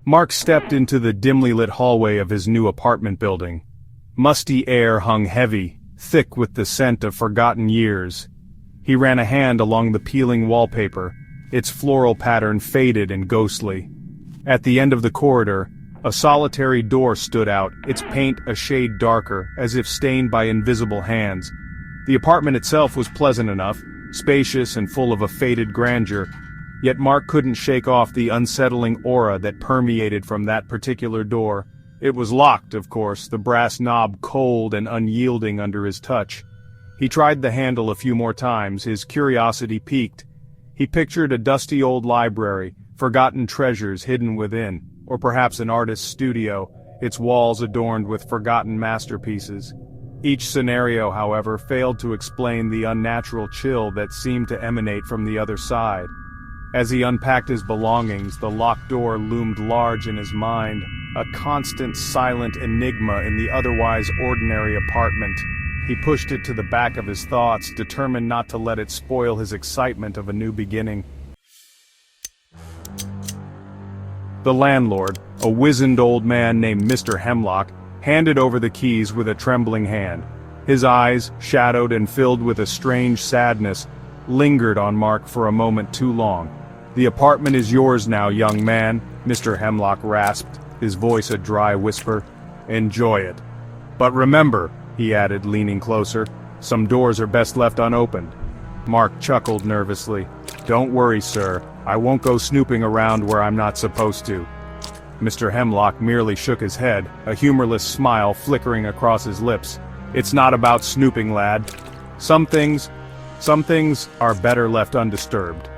Mark stepped into the dimly lit hallway of his new apartment building. Musty air hung heavy, thick with the scent of forgotten years. He ran a hand along the peeling wallpaper, its floral pattern faded and ghostly. At the end of the corridor, a solitary door stood out, its paint a shade darker, as if stained by invisible hands. The apartment itself was pleasant enough, spacious and full of a faded grandeur, yet Mark couldn't shake off the unsettling aura that permeated from that particular door. It was locked, of course, the brass knob cold and unyielding under his touch. He tried the handle a few more times, his curiosity piqued. He pictured a dusty old library, forgotten treasures hidden within, or perhaps an artist's studio, its walls adorned with forgotten masterpieces. Each scenario, however, failed to explain the unnatural chill that seemed to emanate from the other side. As he unpacked his belongings, the locked door loomed large in his mind, a constant silent enigma in the otherwise ordinary apartment. He pushed it to the back of his thoughts, determined not to let it spoil his excitement of a new beginning. The landlord, a wizened old man named Mr. Hemlock, handed over the keys with a trembling hand. His eyes, shadowed and filled with a strange sadness, lingered on Mark for a moment too long. "The apartment is yours now, young man," Mr. Hemlock rasped, his voice a dry whisper. "Enjoy it. But remember," he added, leaning closer, "some doors are best left unopened." Mark chuckled nervously. "Don't worry, sir. I won't go snooping around where I'm not supposed to." Mr. Hemlock merely shook his head, a humorless smile flickering across his lips. "It's not about snooping, lad. Some things are better left undisturbed."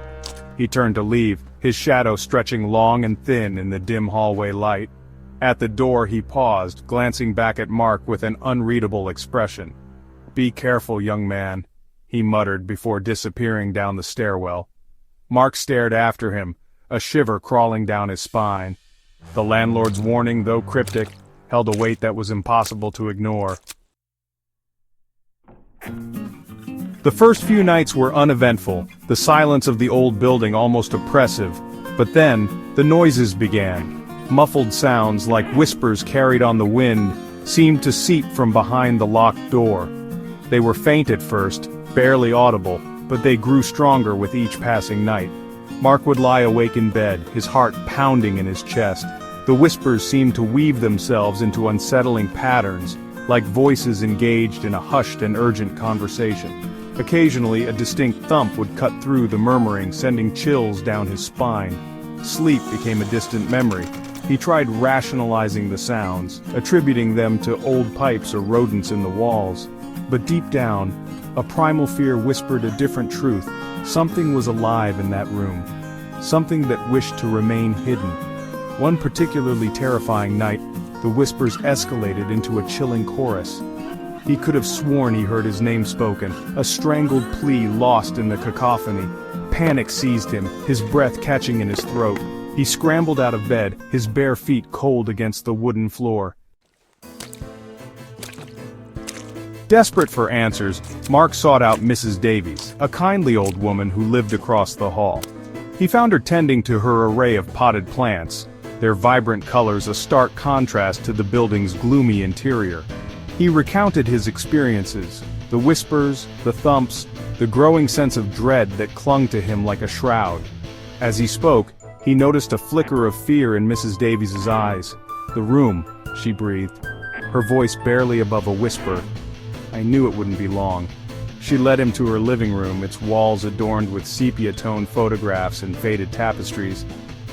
He turned to leave, his shadow stretching long and thin in the dim hallway light. At the door he paused, glancing back at Mark with an unreadable expression. "Be careful, young man," he muttered before disappearing down the stairwell. Mark stared after him, a shiver crawling down his spine. The landlord's warning, though cryptic, held a weight that was impossible to ignore. The first few nights were uneventful, the silence of the old building almost oppressive, but then, the noises began. Muffled sounds, like whispers carried on the wind, seemed to seep from behind the locked door. They were faint at first, barely audible, but they grew stronger with each passing night. Mark would lie awake in bed, his heart pounding in his chest. The whispers seemed to weave themselves into unsettling patterns, like voices engaged in a hushed and urgent conversation. Occasionally, a distinct thump would cut through the murmuring, sending chills down his spine. Sleep became a distant memory. He tried rationalizing the sounds, attributing them to old pipes or rodents in the walls. But deep down, a primal fear whispered a different truth. Something was alive in that room. Something that wished to remain hidden. One particularly terrifying night, the whispers escalated into a chilling chorus. He could have sworn he heard his name spoken, a strangled plea lost in the cacophony. Panic seized him, his breath catching in his throat. He scrambled out of bed, his bare feet cold against the wooden floor. Desperate for answers, Mark sought out Mrs. Davies, a kindly old woman who lived across the hall. He found her tending to her array of potted plants, their vibrant colors a stark contrast to the building's gloomy interior. He recounted his experiences, the whispers, the thumps, the growing sense of dread that clung to him like a shroud. As he spoke, he noticed a flicker of fear in Mrs. Davies's eyes. "The room," she breathed, her voice barely above a whisper. "I knew it wouldn't be long." She led him to her living room, its walls adorned with sepia-toned photographs and faded tapestries.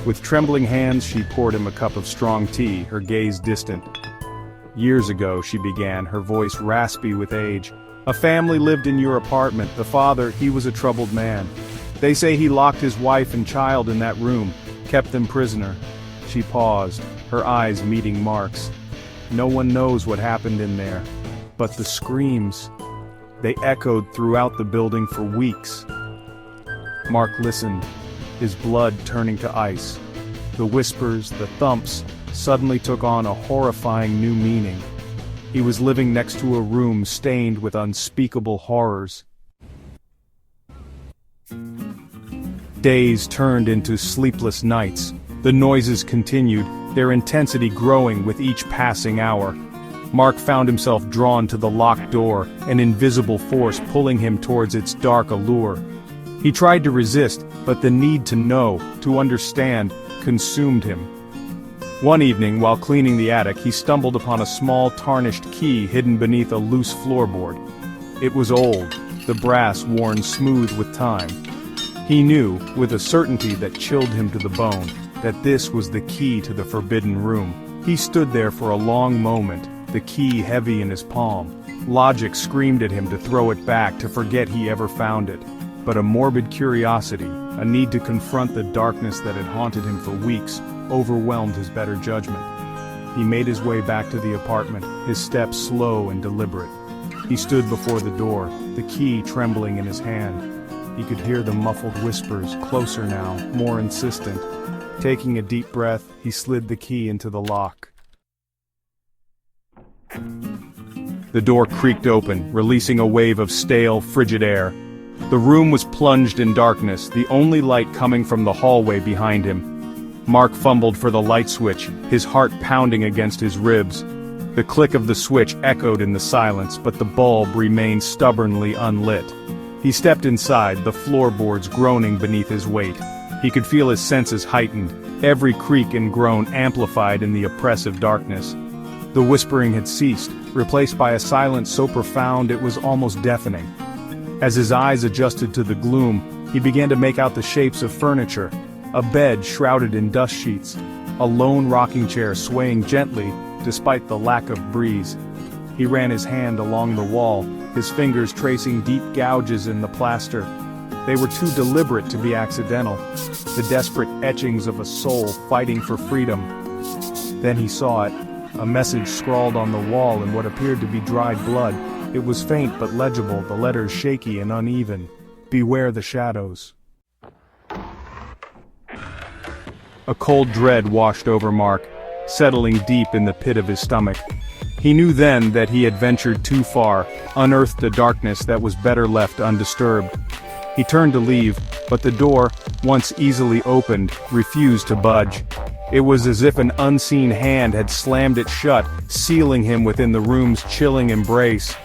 With trembling hands she poured him a cup of strong tea, her gaze distant. "Years ago," she began, her voice raspy with age, "a family lived in your apartment. The father, he was a troubled man. They say he locked his wife and child in that room, kept them prisoner." She paused, her eyes meeting Mark's. "No one knows what happened in there. But the screams, they echoed throughout the building for weeks." Mark listened, his blood turning to ice. The whispers, the thumps, suddenly took on a horrifying new meaning. He was living next to a room stained with unspeakable horrors. Days turned into sleepless nights. The noises continued, their intensity growing with each passing hour. Mark found himself drawn to the locked door, an invisible force pulling him towards its dark allure. He tried to resist, but the need to know, to understand, consumed him. One evening, while cleaning the attic, he stumbled upon a small tarnished key hidden beneath a loose floorboard. It was old, the brass worn smooth with time. He knew, with a certainty that chilled him to the bone, that this was the key to the forbidden room. He stood there for a long moment, the key heavy in his palm. Logic screamed at him to throw it back, to forget he ever found it. But a morbid curiosity, a need to confront the darkness that had haunted him for weeks, overwhelmed his better judgment. He made his way back to the apartment, his steps slow and deliberate. He stood before the door, the key trembling in his hand. He could hear the muffled whispers, closer now, more insistent. Taking a deep breath, he slid the key into the lock. The door creaked open, releasing a wave of stale, frigid air. The room was plunged in darkness, the only light coming from the hallway behind him. Mark fumbled for the light switch, his heart pounding against his ribs. The click of the switch echoed in the silence, but the bulb remained stubbornly unlit. He stepped inside, the floorboards groaning beneath his weight. He could feel his senses heightened, every creak and groan amplified in the oppressive darkness. The whispering had ceased, replaced by a silence so profound it was almost deafening. As his eyes adjusted to the gloom, he began to make out the shapes of furniture. A bed shrouded in dust sheets, a lone rocking chair swaying gently despite the lack of breeze. He ran his hand along the wall, his fingers tracing deep gouges in the plaster. They were too deliberate to be accidental, the desperate etchings of a soul fighting for freedom. Then he saw it, a message scrawled on the wall in what appeared to be dried blood. It was faint but legible, the letters shaky and uneven. Beware the shadows. A cold dread washed over Mark, settling deep in the pit of his stomach. He knew then that he had ventured too far, unearthed a darkness that was better left undisturbed. He turned to leave, but the door, once easily opened, refused to budge. It was as if an unseen hand had slammed it shut, sealing him within the room's chilling embrace.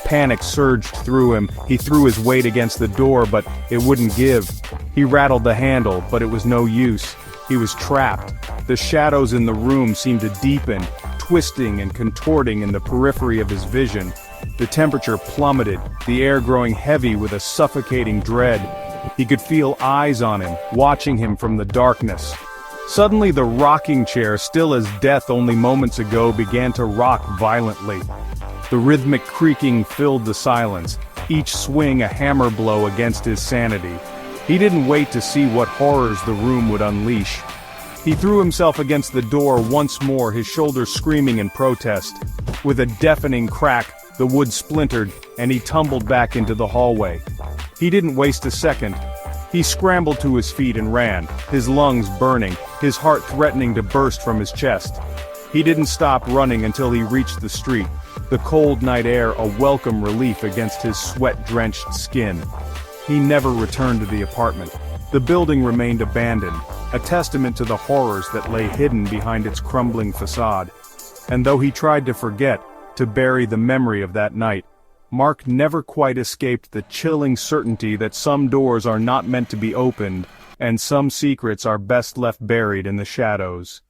Panic surged through him. He threw his weight against the door, but it wouldn't give. He rattled the handle, but it was no use. He was trapped. The shadows in the room seemed to deepen, twisting and contorting in the periphery of his vision. The temperature plummeted, the air growing heavy with a suffocating dread. He could feel eyes on him, watching him from the darkness. Suddenly the rocking chair, still as death only moments ago, began to rock violently. The rhythmic creaking filled the silence, each swing a hammer blow against his sanity. He didn't wait to see what horrors the room would unleash. He threw himself against the door once more, his shoulders screaming in protest. With a deafening crack, the wood splintered, and he tumbled back into the hallway. He didn't waste a second. He scrambled to his feet and ran, his lungs burning, his heart threatening to burst from his chest. He didn't stop running until he reached the street, the cold night air a welcome relief against his sweat-drenched skin. He never returned to the apartment. The building remained abandoned, a testament to the horrors that lay hidden behind its crumbling facade. And though he tried to forget, to bury the memory of that night, Mark never quite escaped the chilling certainty that some doors are not meant to be opened, and some secrets are best left buried in the shadows.